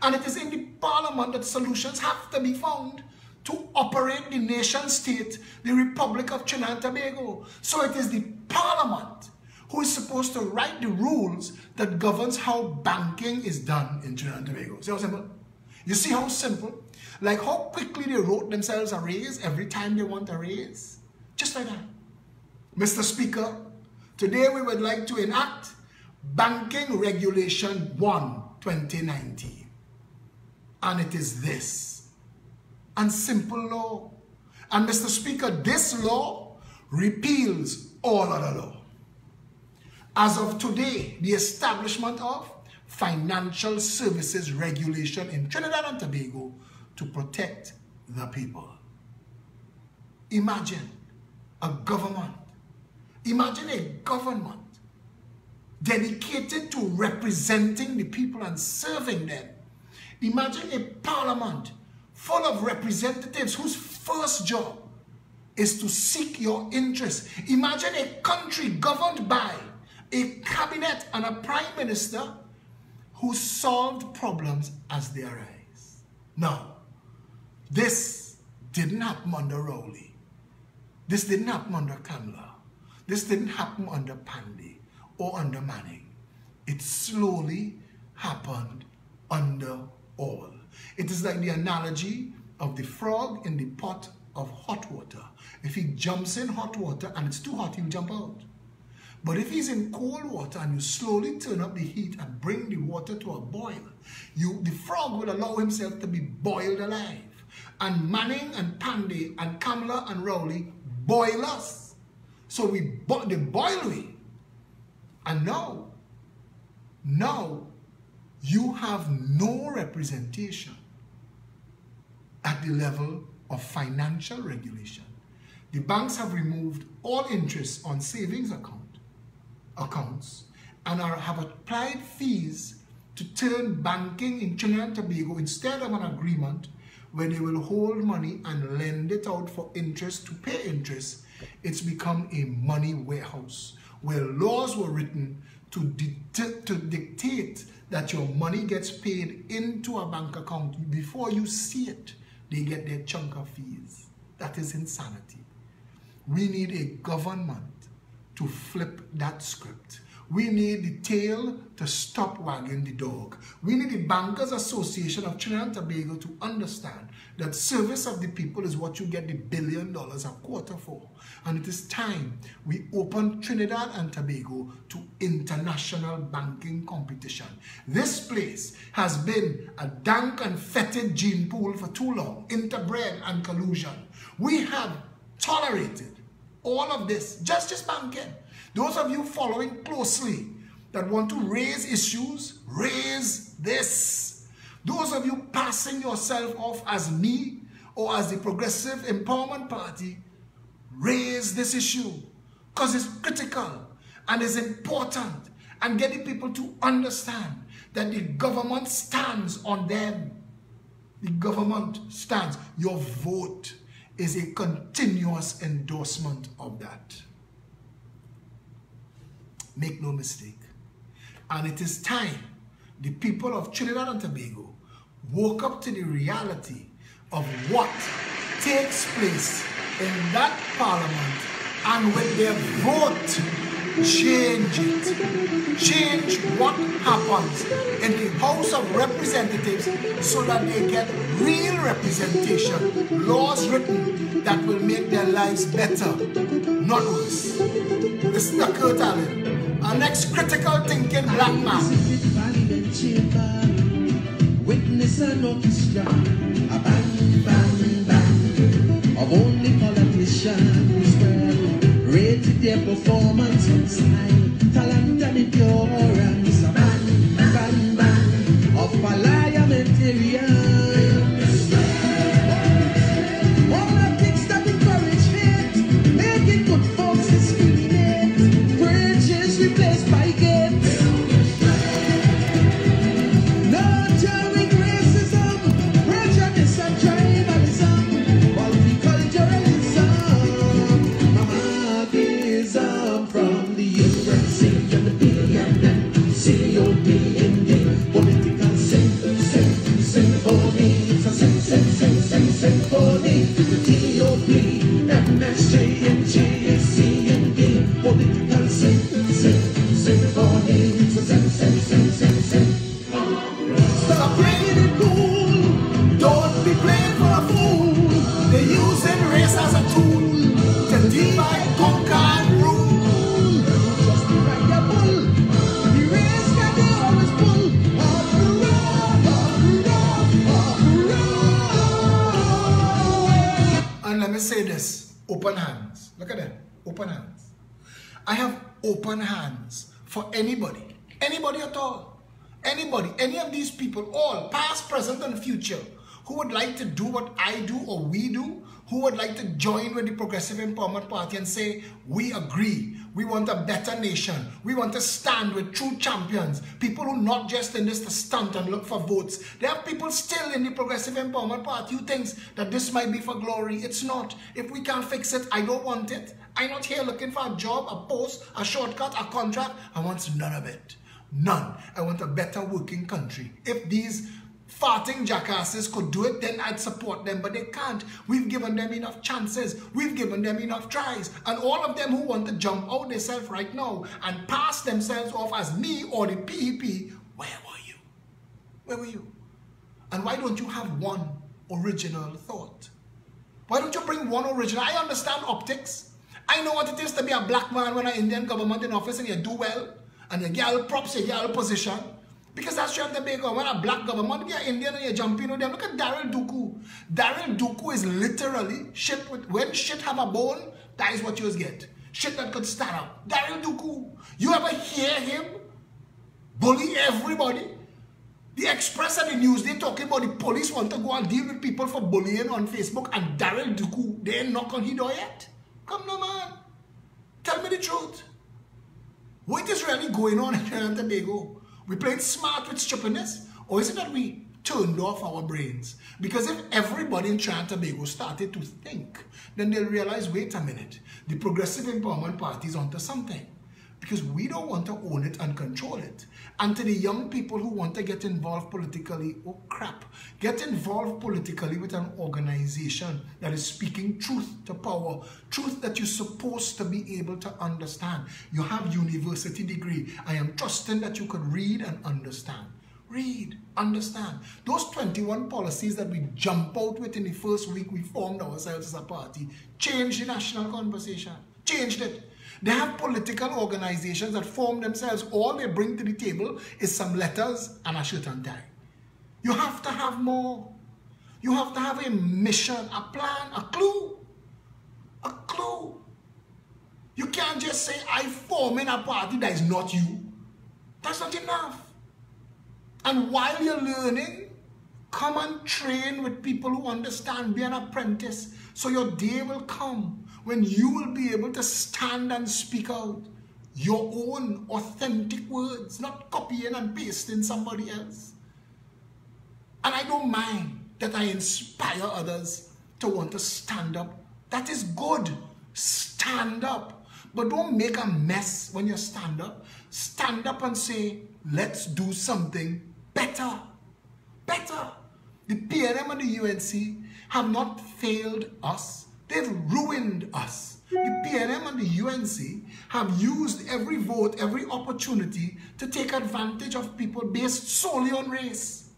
A: And it is in the Parliament that solutions have to be found to operate the nation state, the Republic of Trinidad and Tobago. So it is the Parliament who is supposed to write the rules that governs how banking is done in Trinidad and Tobago. See how simple? You see how simple? Like how quickly they wrote themselves a raise every time they want a raise? Just like that. Mr. Speaker, today we would like to enact Banking Regulation 1, 2019. And it is this, and simple law. And Mr. Speaker, this law repeals all other law. As of today, the establishment of Financial Services Regulation in Trinidad and Tobago to protect the people. Imagine a government dedicated to representing the people and serving them. Imagine a parliament full of representatives whose first job is to seek your interests. Imagine a country governed by a cabinet and a prime minister who solved problems as they arise. Now, this didn't happen under Rowley. This didn't happen under Kamla. This didn't happen under Pandey or under Manning. It slowly happened under all. It is like the analogy of the frog in the pot of hot water. If he jumps in hot water and it's too hot, he'll jump out. But if he's in cold water and you slowly turn up the heat and bring the water to a boil, the frog will allow himself to be boiled alive. And Manning and Pandey and Kamla and Rowley boil us. So they boil we. And now you have no representation at the level of financial regulation. The banks have removed all interest on savings accounts and have applied fees to turn banking in Trinidad and Tobago, instead of an agreement where they will hold money and lend it out for interest to pay interest, it's become a money warehouse where laws were written to dictate that your money gets paid into a bank account. Before you see it, they get their chunk of fees. That is insanity. We need a government to flip that script. We need the tail to stop wagging the dog. We need the Bankers Association of Trinidad and Tobago to understand that service of the people is what you get the $1 billion a quarter for. And it is time we open Trinidad and Tobago to international banking competition. This place has been a dank and fetid gene pool for too long, interbred and collusion. We have tolerated all of this, just banking. Those of you following closely that want to raise issues, raise this. Those of you passing yourself off as me or as the Progressive Empowerment Party, raise this issue because it's critical and it's important, and getting people to understand that the government stands on them. The government stands. Your vote is a continuous endorsement of that. Make no mistake. And it is time the people of Trinidad and Tobago woke up to the reality of what takes place in that parliament, and with their vote, change it. Change what happens in the House of Representatives so that they get real representation, laws written that will make their lives better, not worse. Mr. Kurt Allen, our next critical thinking black man.
B: Witness an orchestra, a bang, bang, bang of only politicians. Well, rated their performance on style, talent and endurance. A bang, bang, bang of parliamentarians. Politics that encourage hate, making good folks discriminate. Bridges replaced by gates.
A: Open hands. Look at that. Open hands. I have open hands for anybody. Anybody at all. Anybody. Any of these people, all, past, present, and future, who would like to do what I do or we do, who would like to join with the Progressive Empowerment Party and say, we agree We want a better nation. We want to stand with true champions. People who not just in this to stunt and look for votes. There are people still in the Progressive Empowerment Party who thinks that this might be for glory. It's not. If we can't fix it, I don't want it. I'm not here looking for a job, a post, a shortcut, a contract. I want none of it. None. I want a better working country. If these farting jackasses could do it, then I'd support them, but they can't. We've given them enough chances. We've given them enough tries. And all of them who want to jump out themselves right now and pass themselves off as me or the PEP, where were you? Where were you? And why don't you have one original thought? Why don't you bring one original? I understand optics. I know what it is to be a black man when an Indian government in office and you do well, and you get all props, you get all position. Because that's Trinidad and Tobago. When a black government, you're Indian and you're jumping on them. Look at Daryl Duku. Daryl Duku is literally shit with, when shit have a bone, that is what you get. Shit that could stand up. Daryl Duku. You ever hear him bully everybody? The Express and the News, they're talking about the police want to go and deal with people for bullying on Facebook, and Daryl Duku, they ain't knock on his door yet. Come no man. Tell me the truth. What is really going on in Trinidad and Tobago? We playing smart with stupidness, or is it that we turned off our brains? Because if everybody in Trinidad and Tobago started to think, then they'll realize, wait a minute, the Progressive Empowerment Party is onto something. Because we don't want to own it and control it. And to the young people who want to get involved politically, oh crap, get involved politically with an organization that is speaking truth to power, truth that you're supposed to be able to understand. You have university degree. I am trusting that you could read and understand. Read, understand. Those 21 policies that we jump out with in the first week we formed ourselves as a party changed the national conversation. Changed it. They have political organizations that form themselves. All they bring to the table is some letters and a shirt and tie. You have to have more. You have to have a mission, a plan, a clue. A clue. You can't just say, I'm forming a party that is not you. That's not enough. And while you're learning, come and train with people who understand. Be an apprentice. So your day will come when you will be able to stand and speak out your own authentic words, not copying and pasting somebody else. And I don't mind that I inspire others to want to stand up. That is good. Stand up. But don't make a mess when you stand up. Stand up and say, let's do something better. Better. The PNM and the UNC have not failed us. They've ruined us. The PNM and the UNC have used every vote, every opportunity to take advantage of people based solely on race,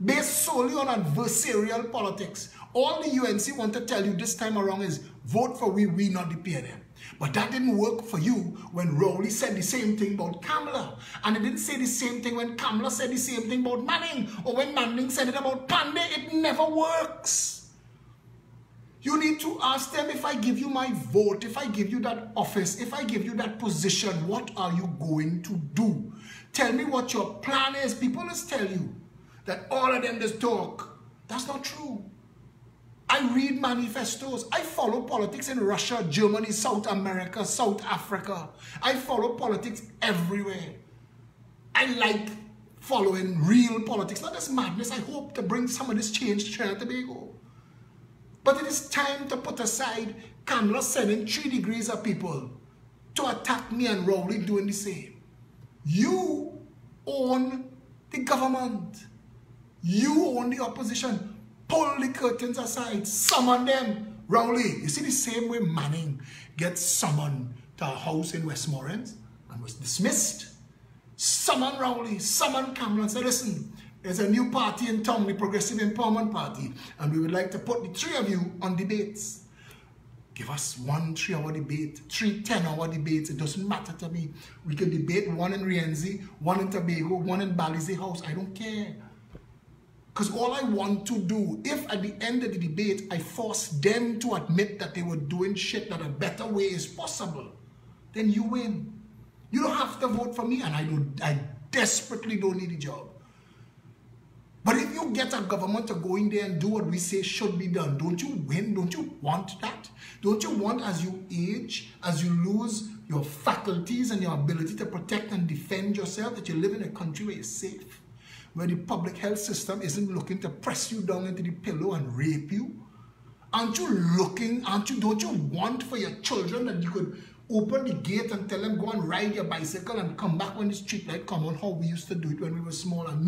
A: based solely on adversarial politics. All the UNC want to tell you this time around is vote for we, not the PNM. But that didn't work for you when Rowley said the same thing about Kamala. And it didn't say the same thing when Kamala said the same thing about Manning. Or when Manning said it about Pandey. It never works. You need to ask them, if I give you my vote, if I give you that office, if I give you that position, what are you going to do? Tell me what your plan is. People just tell you that all of them just talk. That's not true. I read manifestos. I follow politics in Russia, Germany, South America, South Africa. I follow politics everywhere. I like following real politics, not this madness. I hope to bring some of this change to Trinidad and Tobago. But it is time to put aside Kamala sending 3 degrees of people to attack me and Rowley doing the same. You own the government. You own the opposition. Pull the curtains aside. Summon them. Rowley, you see the same way Manning gets summoned to a house in Westmoreland and was dismissed? Summon Rowley, summon Kamala and say, listen, there's a new party in town, the Progressive Empowerment Party, and we would like to put the 3 of you on debates. Give us 1 3-hour debate, 3 10-hour debates. It doesn't matter to me. We can debate 1 in Rienzi, 1 in Tobago, 1 in Balize House. I don't care. Because all I want to do, if at the end of the debate, I force them to admit that they were doing shit that a better way is possible, then you win. You don't have to vote for me, and I desperately don't need a job. But if you get a government to go in there and do what we say should be done, don't you win? Don't you want that? Don't you want, as you age, as you lose your faculties and your ability to protect and defend yourself, that you live in a country where you're safe, where the public health system isn't looking to press you down into the pillow and rape you? Don't you want for your children that you could open the gate and tell them, go and ride your bicycle and come back when the street light come on, how we used to do it when we were small, and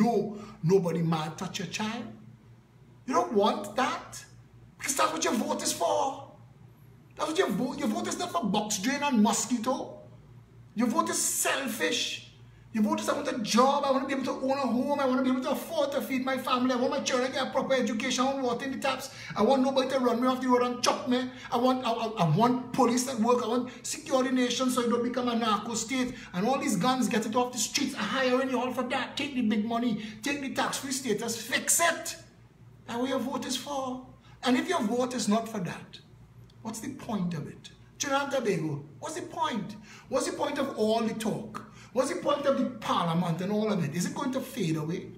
A: nobody might touch your child? You don't want that? Because that's what your vote is for. That's what your vote is not for box drain and mosquito. Your vote is selfish. Your vote is, I want a job, I want to be able to own a home, I want to be able to afford to feed my family, I want my children to get a proper education, I want water in the taps, I want nobody to run me off the road and chop me, I want police that work, I want secure the nation so you don't become a narco state, and all these guns get it off the streets, I'm hiring you all for that, take the big money, take the tax-free status, fix it. That's what your vote is for. And if your vote is not for that, what's the point of it? Trinidad and Tobago, what's the point? What's the point of all the talk? What's the point of the parliament and all of it? Is it going to fade away?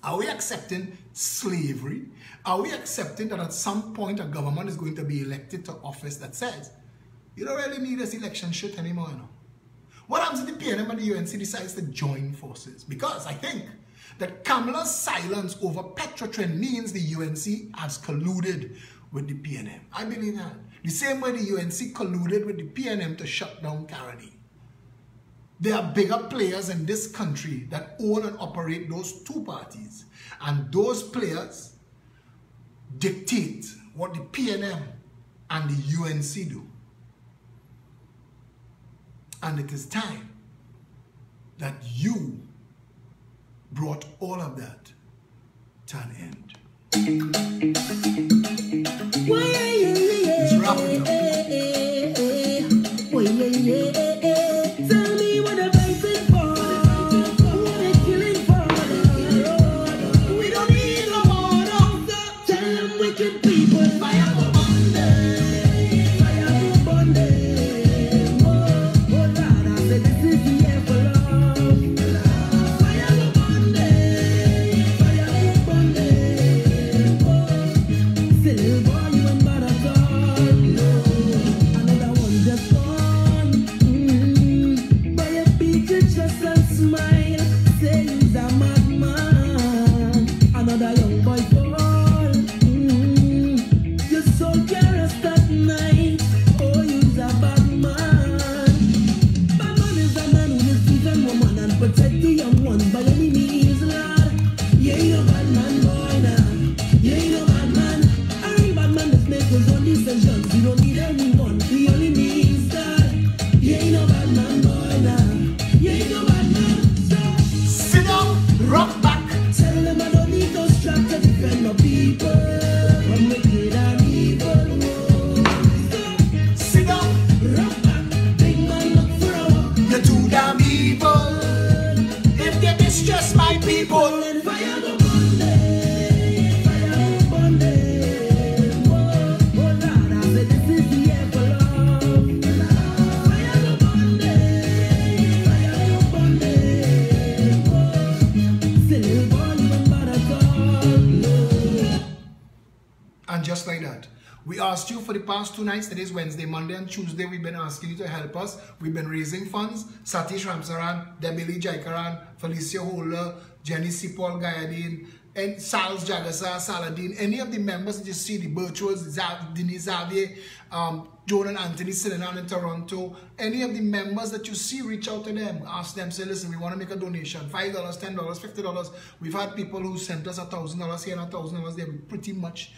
A: Are we accepting slavery? Are we accepting that at some point a government is going to be elected to office that says, you don't really need this election shit anymore, you know? What happens if the PNM and the UNC decides to join forces? Because I think that Kamala's silence over Petrotrin means the UNC has colluded with the PNM. I believe that. The same way the UNC colluded with the PNM to shut down Caroni. There are bigger players in this country that own and operate those two parties. And those players dictate what the PNM and the UNC do. And it is time that you brought all of that to an end. Let's wrap it up.
B: Tell me what they're fighting for, what they're killing for. We don't need no more. Tell them wicked people, fire for Monday, fire for Monday. Oh Lord, I said this is the year for love. Fire for Monday, fire for Monday. Still boy, you ain't bad at all. Another one just gone. Just a smile, say he's a madman. Another young boy fall. Your soul can't rest at night. Oh, you's a bad man. Bad man is a man who is teeth and woman and protect the young ones by any means, Lord. You ain't no bad man, boy, nah. You ain't no bad man. A real bad man just make his own decisions. You don't need anyone. He only needs God. You ain't no bad man, boy, nah.
A: Sit down, rock back.
B: Tell them I don't need no strap to defend my people from wicked and evil.
A: Sit down,
B: Rock back, big man look for a walk.
A: you're too damn evil. If they distress my people,
B: Then fire go Monday, fire go Monday. Oh Lord, I said this is the year for love. Fire go Monday, fire go Monday. Still boy, you ain't bad at all.
A: and just like that, we asked you for the past 2 nights. Today's Wednesday, Monday and Tuesday. We've been asking you to help us. We've been raising funds. Satish Ramsaran, Debbie Lee Jaikaran, Felicia Holder, Jenny Sipol Gayadin, and Sals Jagasa, Saladin, any of the members that you see, the Birchwoods, Denise Xavier, Joan and Anthony sitting down in Toronto, any of the members that you see, reach out to them, ask them, say, listen, we want to make a donation, $5, $10, $50. We've had people who sent us $1,000 here and $1,000 there. We pretty much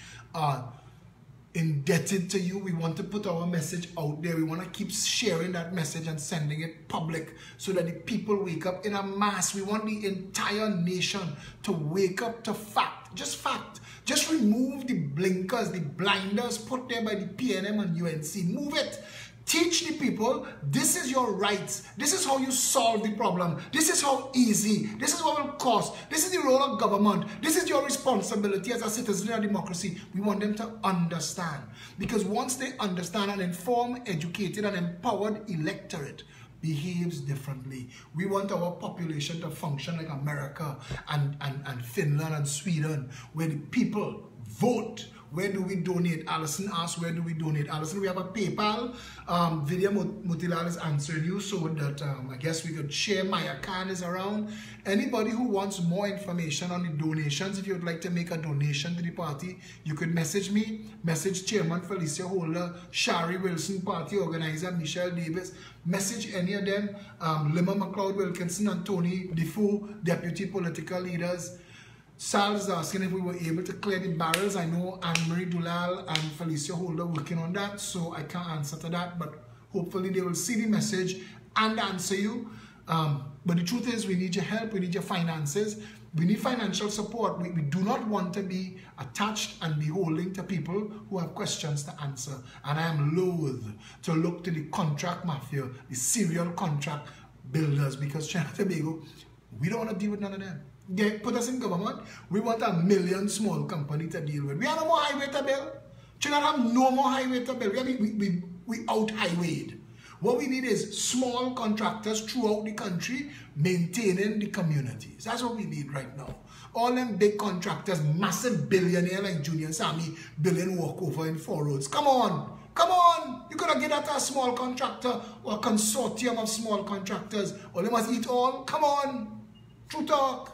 A: indebted to you. We want to put our message out there. We want to keep sharing that message and sending it public so that the people wake up in a mass. We want the entire nation to wake up to fact. Just fact. Just remove the blinkers, the blinders put there by the PNM and UNC. Move it. Teach the people, this is your rights. This is how you solve the problem. This is how easy. This is what will cost. This is the role of government. This is your responsibility as a citizen in a democracy. We want them to understand. Because once they understand, an informed, educated, and empowered electorate behaves differently. We want our population to function like America and Finland and Sweden, where the people vote. Where do we donate? Alison asked, where do we donate? Alison, we have a PayPal. Vidya Motilal is answering you so that I guess we could share. My account is around. Anybody who wants more information on the donations, if you would like to make a donation to the party, you could message me, message Chairman Felicia Holder, Shari Wilson, party organizer Michelle Davis, message any of them, Lima McLeod Wilkinson and Tony Defoe, deputy political leaders. Sal is asking if we were able to clear the barrels. I know Anne-Marie Dulal and Felicia Holder working on that, so I can't answer to that, but hopefully they will see the message and answer you. But the truth is, we need your help, we need your finances, we need financial support. We do not want to be attached and beholden to people who have questions to answer. And I am loath to look to the contract mafia, the serial contract builders, because Trinidad and Tobago, we don't want to deal with none of them. They put us in government. We want a million small company to deal with. We have no more highway to build. Trinidad have no more highway to build. We out highwayed. What we need is small contractors throughout the country maintaining the communities. That's what we need right now. All them big contractors, massive billionaire like Junior Sammy, billion walkover in 4 roads. Come on. Come on. You're going to get that to a small contractor or a consortium of small contractors. Or they must eat all. Come on. True talk.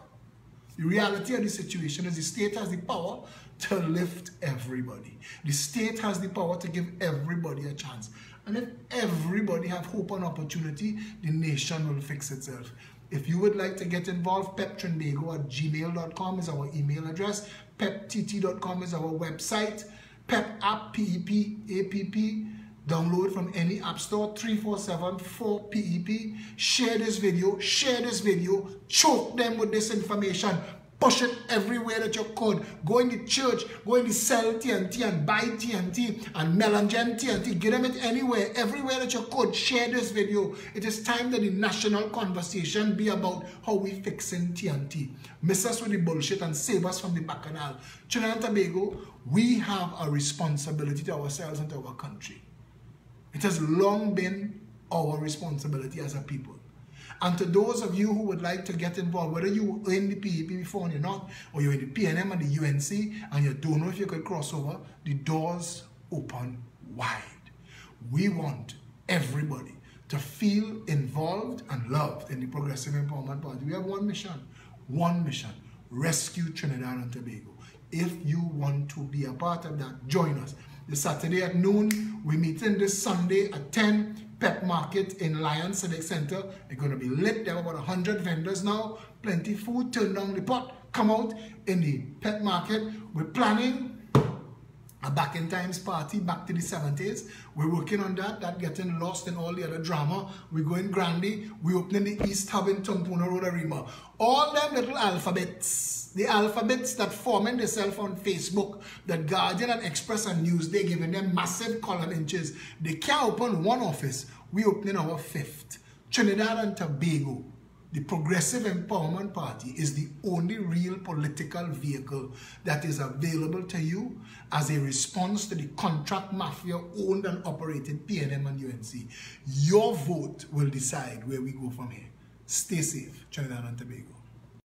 A: The reality of the situation is the state has the power to lift everybody. The state has the power to give everybody a chance. And if everybody have hope and opportunity, the nation will fix itself. If you would like to get involved, peptrinbago@gmail.com is our email address. peptt.com is our website. Pep app, P-E-P-A-P-P. Download from any app store, 347-4PEP. Share this video, choke them with this information. Push it everywhere that you could. Go in the church, go in the sell TNT and buy TNT and melangen TNT. Get them it anywhere, everywhere that you could. Share this video. It is time that the national conversation be about how we fixing TNT. Miss us with the bullshit and save us from the bacchanal. Trinidad and Tobago, we have a responsibility to ourselves and to our country. It has long been our responsibility as a people. And to those of you who would like to get involved, whether you were in the PEP before and you're not, or you're in the PNM and the UNC, and you don't know if you could cross over, the doors open wide. We want everybody to feel involved and loved in the Progressive Empowerment Party. We have one mission, rescue Trinidad and Tobago. If you want to be a part of that, join us. This Saturday at noon, we're meeting this Sunday at 10, Pep Market in Lions Civic Center. It's going to be lit. There are about 100 vendors now. Plenty food. Turn down the pot. Come out in the Pep Market. We're planning a back in times party back to the 70s. We're working on that. That getting lost in all the other drama. We're going Grandy. We're opening the East Hub in Tumpuna Road Arima. All them little alphabets. The alphabets that forming themselves on Facebook, that Guardian and Express and Newsday giving them massive column inches. They can't open one office. We're opening our 5th. Trinidad and Tobago, the Progressive Empowerment Party, is the only real political vehicle that is available to you as a response to the contract mafia owned and operated PNM and UNC. Your vote will decide where we go from here. Stay safe, Trinidad and Tobago.